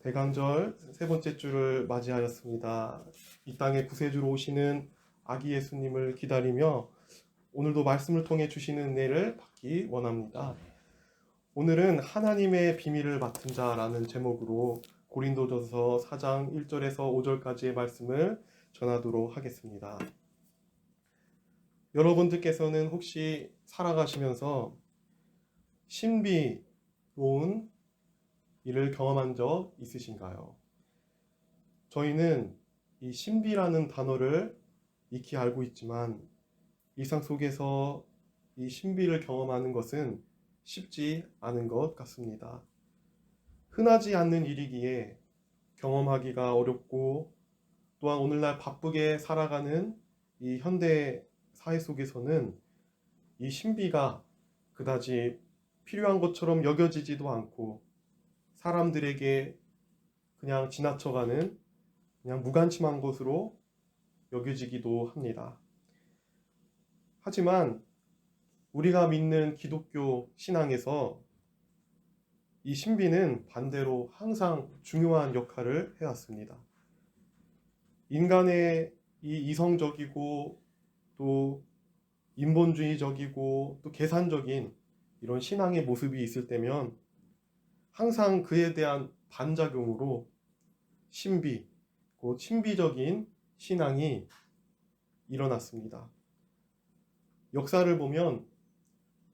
대강절 세 번째 주를 맞이하였습니다. 이 땅에 구세주로 오시는 아기 예수님을 기다리며 오늘도 말씀을 통해 주시는 은혜를 받기 원합니다. 오늘은 하나님의 비밀을 맡은 자라는 제목으로 고린도전서 4장 1절에서 5절까지의 말씀을 전하도록 하겠습니다. 여러분들께서는 혹시 살아가시면서 신비로운 일을 경험한 적 있으신가요? 저희는 이 신비라는 단어를 익히 알고 있지만 일상 속에서 이 신비를 경험하는 것은 쉽지 않은 것 같습니다. 흔하지 않는 일이기에 경험하기가 어렵고, 또한 오늘날 바쁘게 살아가는 이 현대 사회 속에서는 이 신비가 그다지 필요한 것처럼 여겨지지도 않고 사람들에게 그냥 지나쳐가는 그냥 무관심한 것으로 여겨지기도 합니다. 하지만 우리가 믿는 기독교 신앙에서 이 신비는 반대로 항상 중요한 역할을 해왔습니다. 인간의 이 이성적이고 또 인본주의적이고 또 계산적인 이런 신앙의 모습이 있을 때면 항상 그에 대한 반작용으로 신비, 곧 신비적인 신앙이 일어났습니다. 역사를 보면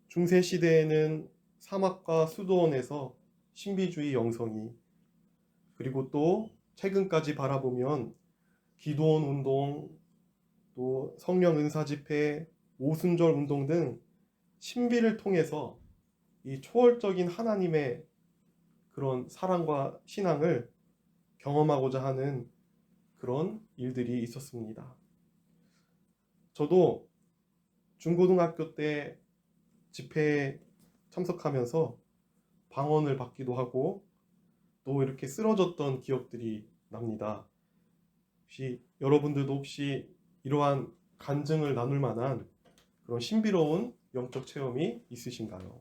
중세시대에는 사막과 수도원에서 신비주의 영성이, 그리고 또 최근까지 바라보면 기도원 운동, 또 성령 은사 집회, 오순절 운동 등 신비를 통해서 이 초월적인 하나님의 그런 사랑과 신앙을 경험하고자 하는 그런 일들이 있었습니다. 저도 중고등학교 때 집회에 참석하면서 방언을 받기도 하고 또 이렇게 쓰러졌던 기억들이 납니다. 혹시 여러분들도 혹시 이러한 간증을 나눌 만한 그런 신비로운 영적 체험이 있으신가요?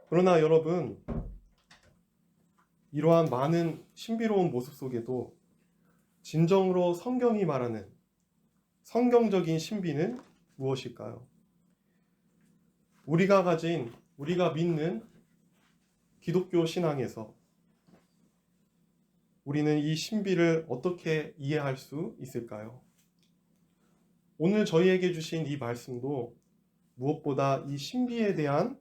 그러나 여러분, 이러한 많은 신비로운 모습 속에도 진정으로 성경이 말하는 성경적인 신비는 무엇일까요? 우리가 믿는 기독교 신앙에서 우리는 이 신비를 어떻게 이해할 수 있을까요? 오늘 저희에게 주신 이 말씀도 무엇보다 이 신비에 대한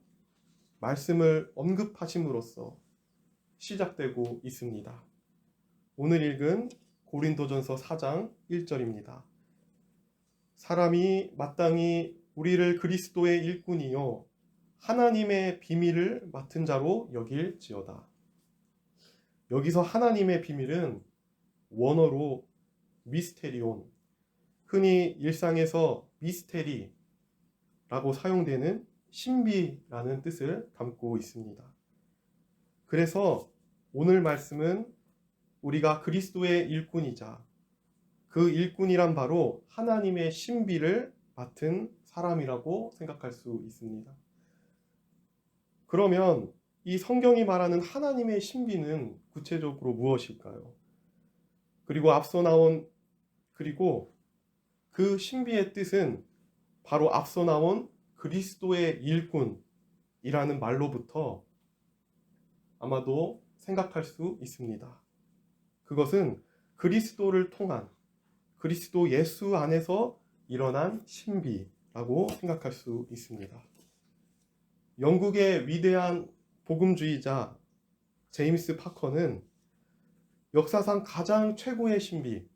말씀을 언급하심으로써 시작되고 있습니다. 오늘 읽은 고린도전서 4장 1절입니다. 사람이 마땅히 우리를 그리스도의 일꾼이요 하나님의 비밀을 맡은 자로 여길지어다. 여기서 하나님의 비밀은 원어로 미스테리온, 흔히 일상에서 미스테리라고 사용되는 신비라는 뜻을 담고 있습니다. 그래서 오늘 말씀은 우리가 그리스도의 일꾼이자 그 일꾼이란 바로 하나님의 신비를 맡은 사람이라고 생각할 수 있습니다. 그러면 이 성경이 말하는 하나님의 신비는 구체적으로 무엇일까요? 그리고 그 신비의 뜻은 바로 앞서 나온 그리스도의 일꾼이라는 말로부터 아마도 생각할 수 있습니다. 그것은 그리스도를 통한 그리스도 예수 안에서 일어난 신비라고 생각할 수 있습니다. 영국의 위대한 복음주의자 제임스 파커는 역사상 가장 최고의 신비,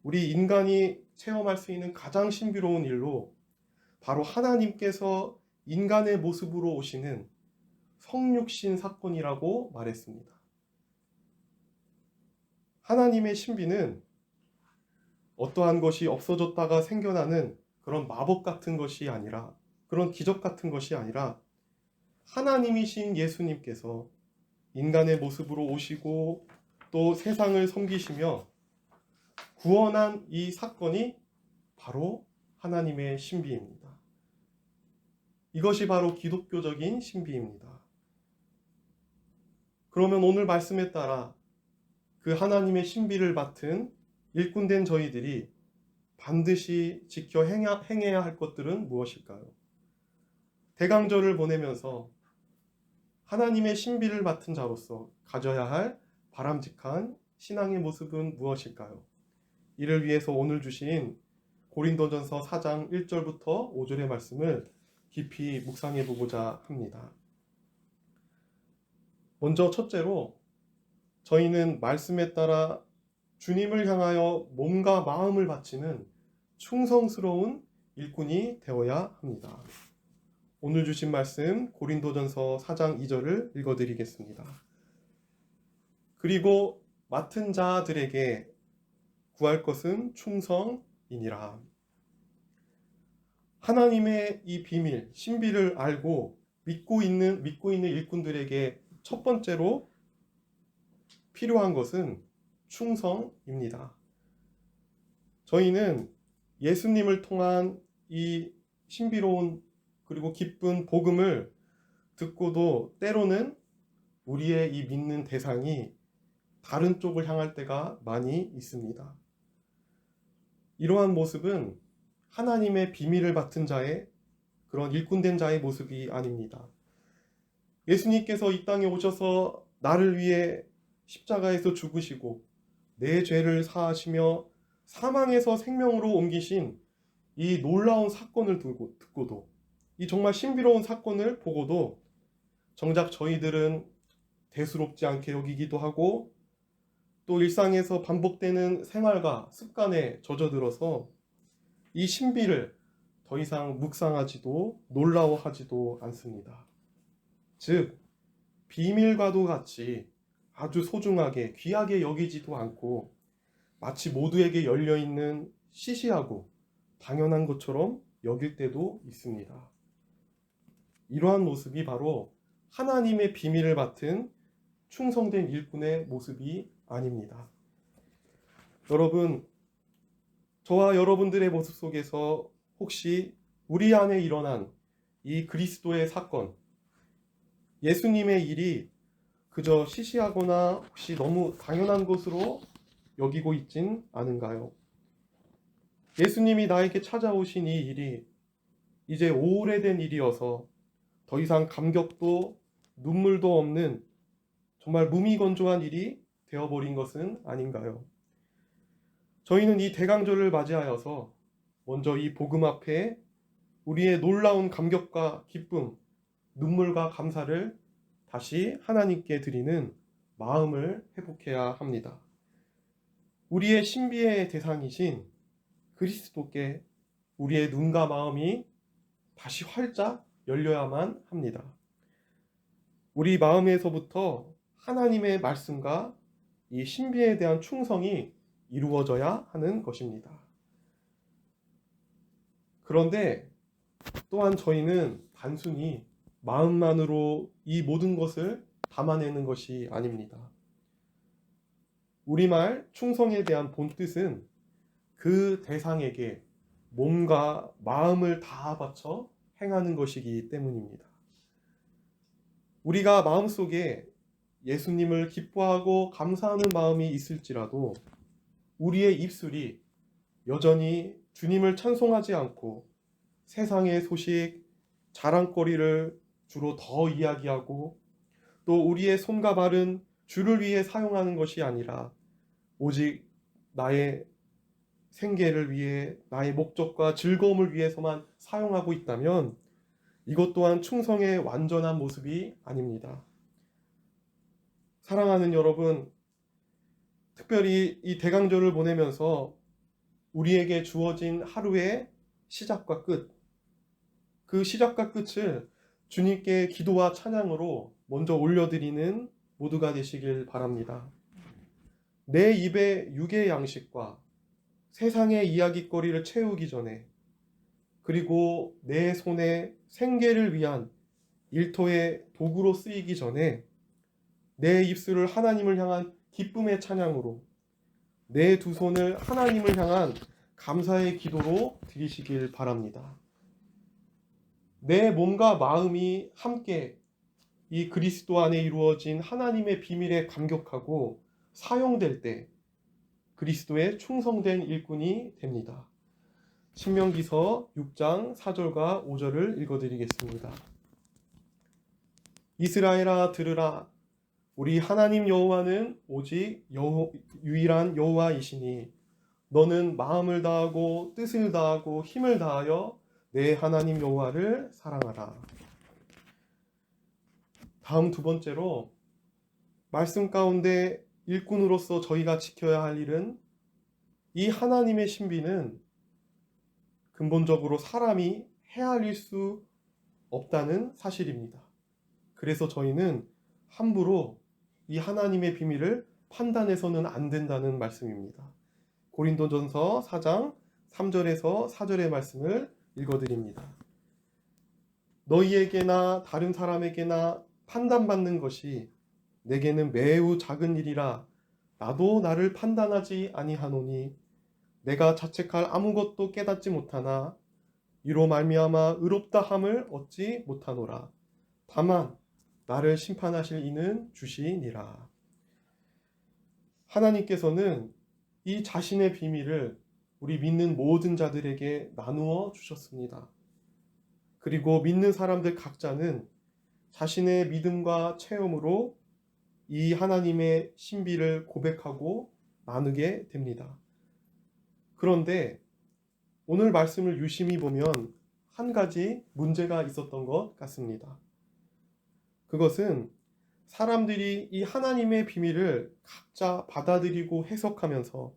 우리 인간이 체험할 수 있는 가장 신비로운 일로 바로 하나님께서 인간의 모습으로 오시는 성육신 사건이라고 말했습니다. 하나님의 신비는 어떠한 것이 없어졌다가 생겨나는 그런 마법 같은 것이 아니라, 그런 기적 같은 것이 아니라 하나님이신 예수님께서 인간의 모습으로 오시고 또 세상을 섬기시며 구원한 이 사건이 바로 하나님의 신비입니다. 이것이 바로 기독교적인 신비입니다. 그러면 오늘 말씀에 따라 그 하나님의 신비를 맡은 일꾼된 저희들이 반드시 지켜 행해야 할 것들은 무엇일까요? 대강절을 보내면서 하나님의 신비를 맡은 자로서 가져야 할 바람직한 신앙의 모습은 무엇일까요? 이를 위해서 오늘 주신 고린도전서 4장 1절부터 5절의 말씀을 깊이 묵상해 보고자 합니다. 먼저 첫째로 저희는 말씀에 따라 주님을 향하여 몸과 마음을 바치는 충성스러운 일꾼이 되어야 합니다. 오늘 주신 말씀 고린도전서 4장 2절을 읽어드리겠습니다. 그리고 맡은 자들에게 구할 것은 충성이니라. 하나님의 이 비밀, 신비를 알고 믿고 있는 일꾼들에게 첫 번째로 필요한 것은 충성입니다. 저희는 예수님을 통한 이 신비로운 그리고 기쁜 복음을 듣고도 때로는 우리의 이 믿는 대상이 다른 쪽을 향할 때가 많이 있습니다. 이러한 모습은 하나님의 비밀을 맡은 자의 그런 일꾼된 자의 모습이 아닙니다. 예수님께서 이 땅에 오셔서 나를 위해 십자가에서 죽으시고 내 죄를 사하시며 사망에서 생명으로 옮기신 이 놀라운 사건을 듣고도 이 정말 신비로운 사건을 보고도 정작 저희들은 대수롭지 않게 여기기도 하고 또 일상에서 반복되는 생활과 습관에 젖어들어서 이 신비를 더 이상 묵상하지도 놀라워하지도 않습니다. 즉 비밀과도 같이 아주 소중하게 귀하게 여기지도 않고 마치 모두에게 열려있는 시시하고 당연한 것처럼 여길 때도 있습니다. 이러한 모습이 바로 하나님의 비밀을 맡은 충성된 일꾼의 모습이 아닙니다. 여러분, 저와 여러분들의 모습 속에서 혹시 우리 안에 일어난 이 그리스도의 사건, 예수님의 일이 그저 시시하거나 혹시 너무 당연한 것으로 여기고 있진 않은가요? 예수님이 나에게 찾아오신 이 일이 이제 오래된 일이어서 더 이상 감격도 눈물도 없는 정말 무미건조한 일이 되어버린 것은 아닌가요? 저희는 이 대강절을 맞이하여서 먼저 이 복음 앞에 우리의 놀라운 감격과 기쁨, 눈물과 감사를 다시 하나님께 드리는 마음을 회복해야 합니다. 우리의 신비의 대상이신 그리스도께 우리의 눈과 마음이 다시 활짝 열려야만 합니다. 우리 마음에서부터 하나님의 말씀과 이 신비에 대한 충성이 이루어져야 하는 것입니다. 그런데 또한 저희는 단순히 마음만으로 이 모든 것을 담아내는 것이 아닙니다. 우리말 충성에 대한 본뜻은 그 대상에게 몸과 마음을 다 바쳐 행하는 것이기 때문입니다. 우리가 마음속에 예수님을 기뻐하고 감사하는 마음이 있을지라도 우리의 입술이 여전히 주님을 찬송하지 않고 세상의 소식, 자랑거리를 주로 더 이야기하고 또 우리의 손과 발은 주를 위해 사용하는 것이 아니라 오직 나의 생계를 위해 나의 목적과 즐거움을 위해서만 사용하고 있다면 이것 또한 충성의 완전한 모습이 아닙니다. 사랑하는 여러분, 특별히 이 대강절을 보내면서 우리에게 주어진 하루의 시작과 끝, 그 시작과 끝을 주님께 기도와 찬양으로 먼저 올려드리는 모두가 되시길 바랍니다. 내 입에 육의 양식과 세상의 이야깃거리를 채우기 전에 그리고 내 손에 생계를 위한 일터의 도구로 쓰이기 전에 내 입술을 하나님을 향한 기쁨의 찬양으로 내 두 손을 하나님을 향한 감사의 기도로 드리시길 바랍니다. 내 몸과 마음이 함께 이 그리스도 안에 이루어진 하나님의 비밀에 감격하고 사용될 때 그리스도의 충성된 일꾼이 됩니다. 신명기서 6장 4절과 5절을 읽어드리겠습니다. 이스라엘아 들으라. 우리 하나님 여호와는 오직 유일한 여호와이시니 너는 마음을 다하고 뜻을 다하고 힘을 다하여 내 하나님 여호와를 사랑하라. 다음 두 번째로 말씀 가운데 일꾼으로서 저희가 지켜야 할 일은 이 하나님의 신비는 근본적으로 사람이 헤아릴 수 없다는 사실입니다. 그래서 저희는 함부로 이 하나님의 비밀을 판단해서는 안 된다는 말씀입니다. 고린도전서 4장 3절에서 4절의 말씀을 읽어드립니다. 너희에게나 다른 사람에게나 판단받는 것이 내게는 매우 작은 일이라 나도 나를 판단하지 아니하노니 내가 자책할 아무것도 깨닫지 못하나 이로 말미암아 의롭다 함을 얻지 못하노라. 다만 나를 심판하실 이는 주시니라. 하나님께서는 이 자신의 비밀을 우리 믿는 모든 자들에게 나누어 주셨습니다. 그리고 믿는 사람들 각자는 자신의 믿음과 체험으로 이 하나님의 신비를 고백하고 나누게 됩니다. 그런데 오늘 말씀을 유심히 보면 한 가지 문제가 있었던 것 같습니다. 그것은 사람들이 이 하나님의 비밀을 각자 받아들이고 해석하면서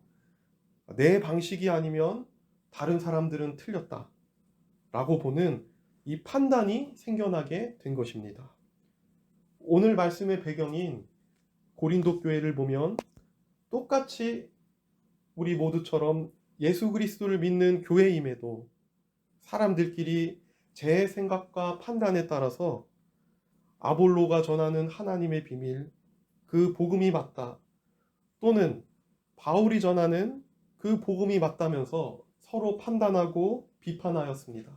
내 방식이 아니면 다른 사람들은 틀렸다 라고 보는 이 판단이 생겨나게 된 것입니다. 오늘 말씀의 배경인 고린도 교회를 보면 똑같이 우리 모두처럼 예수 그리스도를 믿는 교회임에도 사람들끼리 제 생각과 판단에 따라서 아볼로가 전하는 하나님의 비밀, 그 복음이 맞다, 또는 바울이 전하는 그 복음이 맞다면서 서로 판단하고 비판하였습니다.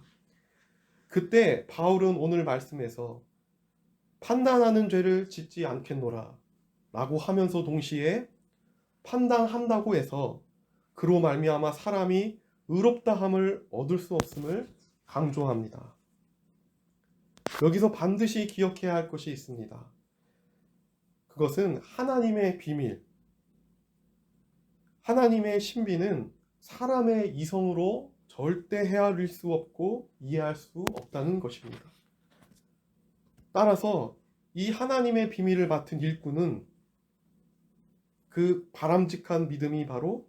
그때 바울은 오늘 말씀에서 판단하는 죄를 짓지 않겠노라 라고 하면서 동시에 판단한다고 해서 그로 말미암아 사람이 의롭다함을 얻을 수 없음을 강조합니다. 여기서 반드시 기억해야 할 것이 있습니다. 그것은 하나님의 비밀, 하나님의 신비는 사람의 이성으로 절대 헤아릴 수 없고 이해할 수 없다는 것입니다. 따라서 이 하나님의 비밀을 맡은 일꾼은 그 바람직한 믿음이 바로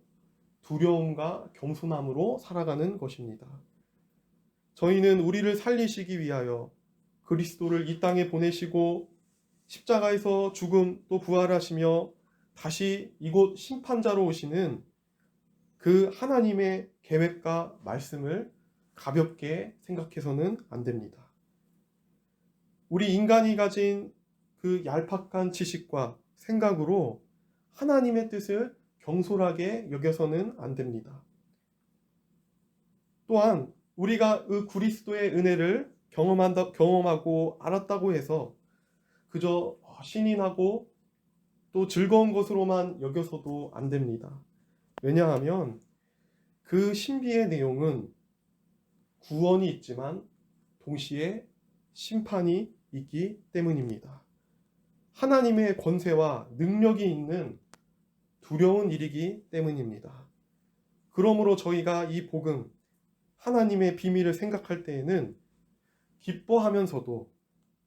두려움과 겸손함으로 살아가는 것입니다. 저희는 우리를 살리시기 위하여 그리스도를 이 땅에 보내시고 십자가에서 죽음 또 부활하시며 다시 이곳 심판자로 오시는 그 하나님의 계획과 말씀을 가볍게 생각해서는 안 됩니다. 우리 인간이 가진 그 얄팍한 지식과 생각으로 하나님의 뜻을 경솔하게 여겨서는 안 됩니다. 또한 우리가 그 그리스도의 은혜를 경험하고 알았다고 해서 그저 신인하고 또 즐거운 것으로만 여겨서도 안 됩니다. 왜냐하면 그 신비의 내용은 구원이 있지만 동시에 심판이 있기 때문입니다. 하나님의 권세와 능력이 있는 두려운 일이기 때문입니다. 그러므로 저희가 이 복음, 하나님의 비밀을 생각할 때에는 기뻐하면서도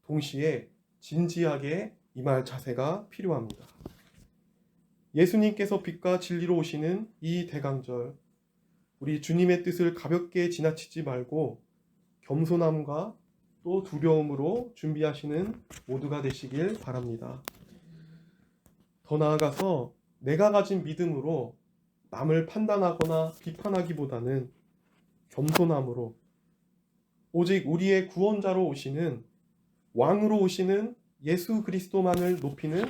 동시에 진지하게 임할 자세가 필요합니다. 예수님께서 빛과 진리로 오시는 이 대강절, 우리 주님의 뜻을 가볍게 지나치지 말고 겸손함과 또 두려움으로 준비하시는 모두가 되시길 바랍니다. 더 나아가서 내가 가진 믿음으로 남을 판단하거나 비판하기보다는 겸손함으로 오직 우리의 구원자로 오시는 왕으로 오시는 예수 그리스도만을 높이는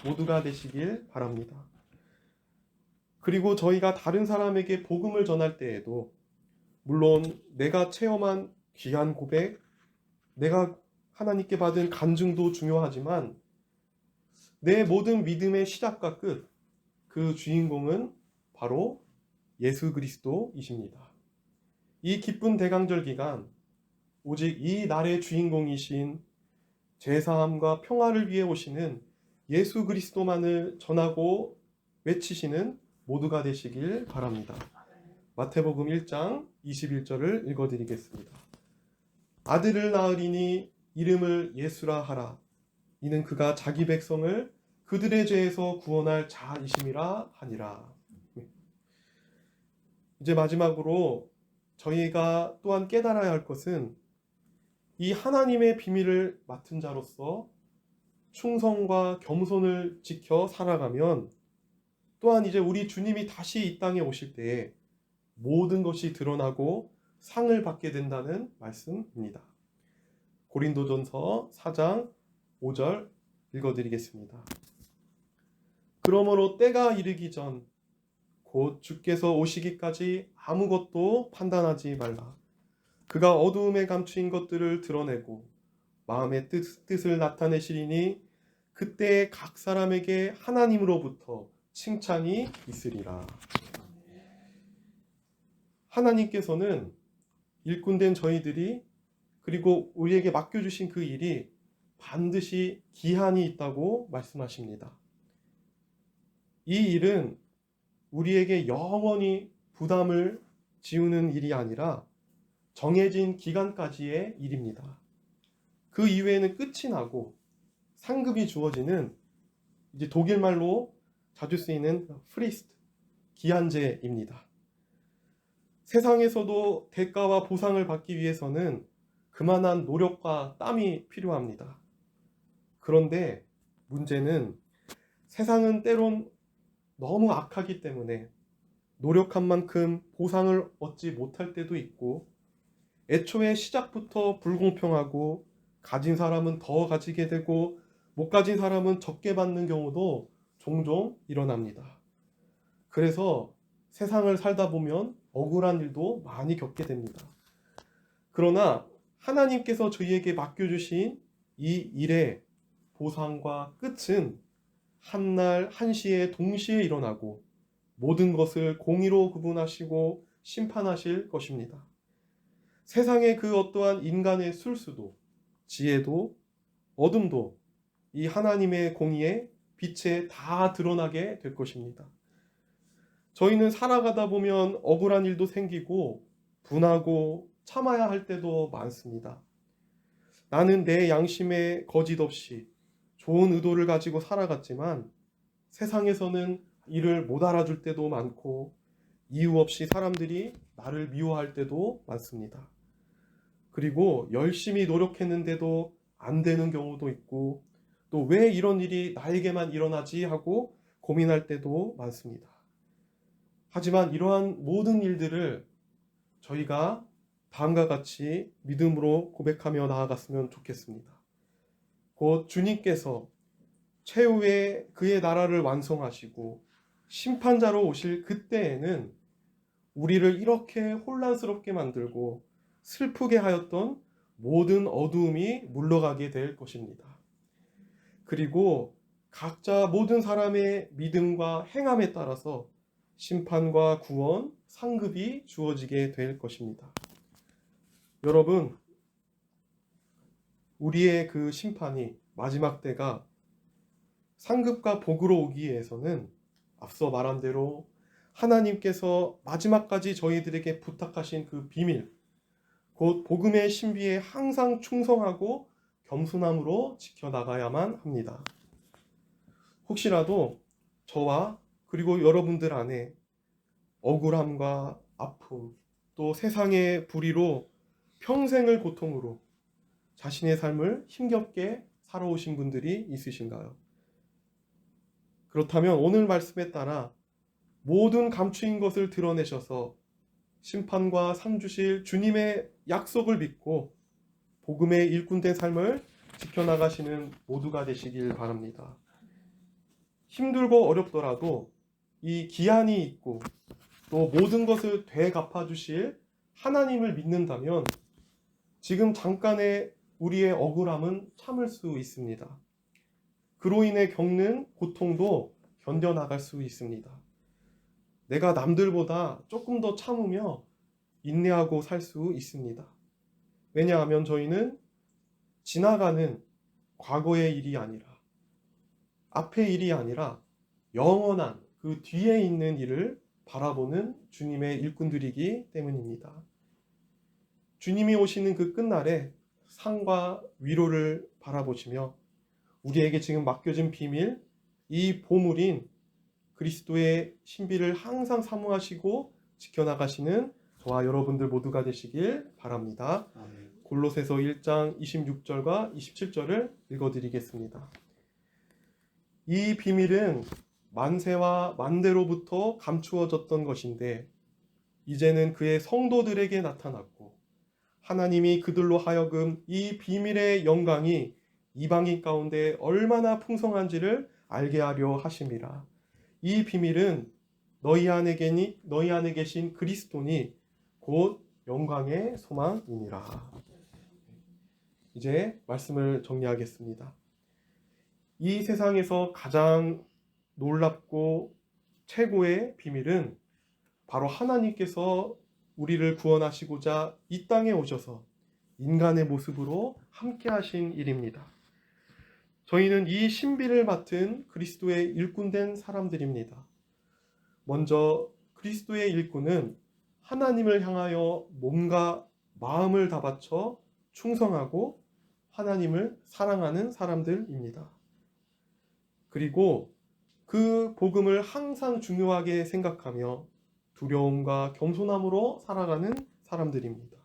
모두가 되시길 바랍니다. 그리고 저희가 다른 사람에게 복음을 전할 때에도 물론 내가 체험한 귀한 고백, 내가 하나님께 받은 간증도 중요하지만 내 모든 믿음의 시작과 끝, 그 주인공은 바로 예수 그리스도이십니다. 이 기쁜 대강절 기간, 오직 이 날의 주인공이신 죄사함과 평화를 위해 오시는 예수 그리스도만을 전하고 외치시는 모두가 되시길 바랍니다. 마태복음 1장 21절을 읽어드리겠습니다. 아들을 낳으리니 이름을 예수라 하라. 이는 그가 자기 백성을 그들의 죄에서 구원할 자이심이라 하니라. 이제 마지막으로 저희가 또한 깨달아야 할 것은 이 하나님의 비밀을 맡은 자로서 충성과 겸손을 지켜 살아가면 또한 이제 우리 주님이 다시 이 땅에 오실 때에 모든 것이 드러나고 상을 받게 된다는 말씀입니다. 고린도전서 4장 5절 읽어드리겠습니다. 그러므로 때가 이르기 전 곧 주께서 오시기까지 아무것도 판단하지 말라. 그가 어두움에 감추인 것들을 드러내고 마음의 뜻을 나타내시리니 그때 각 사람에게 하나님으로부터 칭찬이 있으리라. 하나님께서는 일꾼된 저희들이 그리고 우리에게 맡겨주신 그 일이 반드시 기한이 있다고 말씀하십니다. 이 일은 우리에게 영원히 부담을 지우는 일이 아니라 정해진 기간까지의 일입니다. 그 이후에는 끝이 나고 상급이 주어지는 이제 독일말로 자주 쓰이는 프리스트, 기한제입니다. 세상에서도 대가와 보상을 받기 위해서는 그만한 노력과 땀이 필요합니다. 그런데 문제는 세상은 때론 너무 악하기 때문에 노력한 만큼 보상을 얻지 못할 때도 있고 애초에 시작부터 불공평하고 가진 사람은 더 가지게 되고 못 가진 사람은 적게 받는 경우도 종종 일어납니다. 그래서 세상을 살다 보면 억울한 일도 많이 겪게 됩니다. 그러나 하나님께서 저희에게 맡겨주신 이 일의 보상과 끝은 한날 한시에 동시에 일어나고 모든 것을 공의로 구분하시고 심판하실 것입니다. 세상의 그 어떠한 인간의 술수도 지혜도 어둠도 이 하나님의 공의의 빛에 다 드러나게 될 것입니다. 저희는 살아가다 보면 억울한 일도 생기고 분하고 참아야 할 때도 많습니다. 나는 내 양심에 거짓 없이 좋은 의도를 가지고 살아갔지만 세상에서는 이를 못 알아줄 때도 많고 이유 없이 사람들이 나를 미워할 때도 많습니다. 그리고 열심히 노력했는데도 안 되는 경우도 있고 또 왜 이런 일이 나에게만 일어나지 하고 고민할 때도 많습니다. 하지만 이러한 모든 일들을 저희가 다음과 같이 믿음으로 고백하며 나아갔으면 좋겠습니다. 곧 주님께서 최후에 그의 나라를 완성하시고 심판자로 오실 그때에는 우리를 이렇게 혼란스럽게 만들고 슬프게 하였던 모든 어두움이 물러가게 될 것입니다. 그리고 각자 모든 사람의 믿음과 행함에 따라서 심판과 구원, 상급이 주어지게 될 것입니다. 여러분, 우리의 그 심판이 마지막 때가 상급과 복으로 오기 위해서는 앞서 말한 대로 하나님께서 마지막까지 저희들에게 부탁하신 그 비밀, 곧 복음의 신비에 항상 충성하고 겸손함으로 지켜나가야만 합니다. 혹시라도 저와 그리고 여러분들 안에 억울함과 아픔, 또 세상의 불의로 평생을 고통으로 자신의 삶을 힘겹게 살아오신 분들이 있으신가요? 그렇다면 오늘 말씀에 따라 모든 감추인 것을 드러내셔서 심판과 상 주실 주님의 약속을 믿고 복음의 일꾼된 삶을 지켜나가시는 모두가 되시길 바랍니다. 힘들고 어렵더라도 이 기한이 있고 또 모든 것을 되갚아 주실 하나님을 믿는다면 지금 잠깐의 우리의 억울함은 참을 수 있습니다. 그로 인해 겪는 고통도 견뎌나갈 수 있습니다. 내가 남들보다 조금 더 참으며 인내하고 살 수 있습니다. 왜냐하면 저희는 지나가는 과거의 일이 아니라, 앞의 일이 아니라 영원한 그 뒤에 있는 일을 바라보는 주님의 일꾼들이기 때문입니다. 주님이 오시는 그 끝날에 상과 위로를 바라보시며 우리에게 지금 맡겨진 비밀, 이 보물인 그리스도의 신비를 항상 사모하시고 지켜나가시는 저와 여러분들 모두가 되시길 바랍니다. 아멘. 골로새서 1장 26절과 27절을 읽어드리겠습니다. 이 비밀은 만세와 만대로부터 감추어졌던 것인데 이제는 그의 성도들에게 나타났고 하나님이 그들로 하여금 이 비밀의 영광이 이방인 가운데 얼마나 풍성한지를 알게 하려 하심이라. 이 비밀은 너희 안에 계신 그리스도니 곧 영광의 소망이니라. 이제 말씀을 정리하겠습니다. 이 세상에서 가장 놀랍고 최고의 비밀은 바로 하나님께서 우리를 구원하시고자 이 땅에 오셔서 인간의 모습으로 함께 하신 일입니다. 저희는 이 신비를 맡은 그리스도의 일꾼된 사람들입니다. 먼저 그리스도의 일꾼은 하나님을 향하여 몸과 마음을 다 바쳐 충성하고 하나님을 사랑하는 사람들입니다. 그리고 그 복음을 항상 중요하게 생각하며 두려움과 겸손함으로 살아가는 사람들입니다.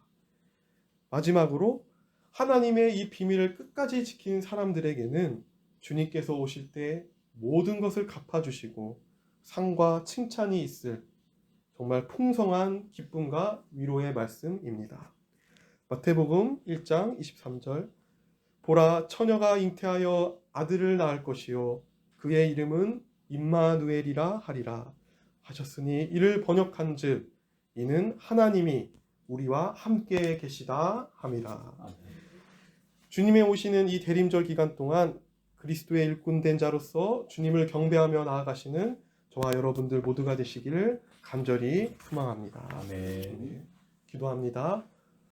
마지막으로 하나님의 이 비밀을 끝까지 지킨 사람들에게는 주님께서 오실 때 모든 것을 갚아주시고 상과 칭찬이 있을 정말 풍성한 기쁨과 위로의 말씀입니다. 마태복음 1장 23절 보라 처녀가 잉태하여 아들을 낳을 것이요 그의 이름은 임마누엘이라 하리라 하셨으니 이를 번역한즉 이는 하나님이 우리와 함께 계시다 함이라. 주님의 오시는 이 대림절 기간 동안 그리스도의 일꾼된 자로서 주님을 경배하며 나아가시는 저와 여러분들 모두가 되시기를 간절히 소망합니다. 아멘. 기도합니다.